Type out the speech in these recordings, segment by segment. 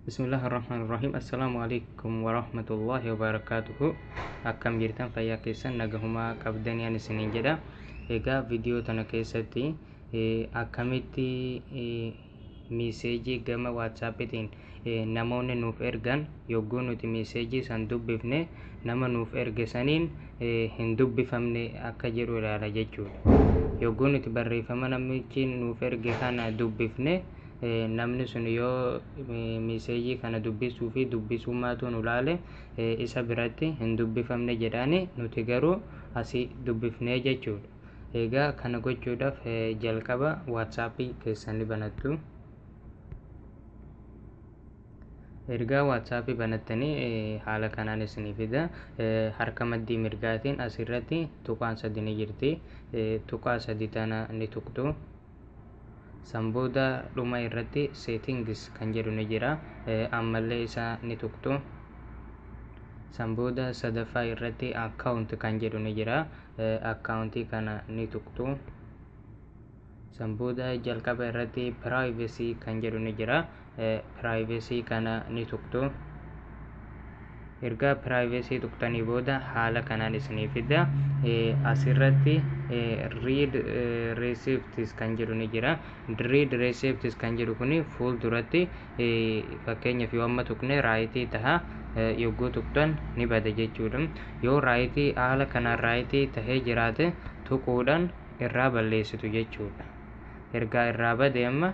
Bismillahirrahmanirrahim. Assalamualaikum warahmatullahi wabarakatuh. Akkam jirtan fayyaa keessan nagahumaa qabdanii ani isiniin jedha. Egaa viidiyoo tana keessatti akkamitti meeseejii gama WhatsAppitiin namoonni nuuf ergan yogguu nuti meeseejii san dubbifne nama nuuf erge saniin hin dubbifamne akka jedhu ilaala jechuudha. Yogguu nuti barreeffama namichi nuuf erge kana dubbifne namni sun yoo meeseejii kana dubbisuu fi dubbisummaatu nu ilaale isa biratti hin dubbifamne jedhaani nuti garuu asii dubbifnee jechuudha. Egaa kana gochuudhaaf jalqaba WhatsAppii keessan banattu. Ergaa WhatsAppii banattanii haala kanaan isinii fida. Harka maddii mirgaatiin asirratti tuqaan sadi ni jirti. Tuqaa sadi tana ni tuqtu. Sanbooda dhuma irratti settings kan jedhu ni jira. Ammallee isaa ni tuqtu. Sanbooda sadaffaa irratti account kan jedhu ni jira. Accountii kana ni tuqtu. Sanbooda jalqaba irratti privacy kan jedhu ni jira. Privacy kana ni tuqtu. Erga privacy tuqtanii booda haala kanaan isinii fida. Asirratti read receipts kan jedhu ni jira. Read receipts kan jedhu kuni fuulduratti fakkeenyaaf yoo amma tuqne raayitii taha yogguu tuqtan ni bada jechuudha. Yoo raayitii haala kanaan raayitii tahee jiraate tuquudhaan irraa balleessitu jechuudha. Ergaa irraa bade amma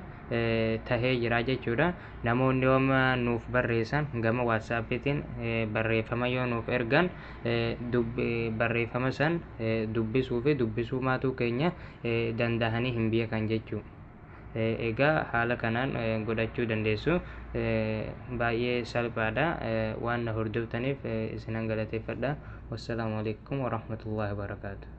tahee jira jechuudha. Namoonni yooma nuuf barreessan gama WhatsAppiitiin barreeffama yoo nuuf ergan barreeffama san dubbisuu fi dubbisuu maatuu keenya danda'anii hin beekan jechuudha. Egaa haala kanaan godhachuu dandeessu. Baay'ee salphaadha. Waan na hordoftaniif isinan galateeffadha. Wassalaamu alaikum warahmatullahi wabarakatuh.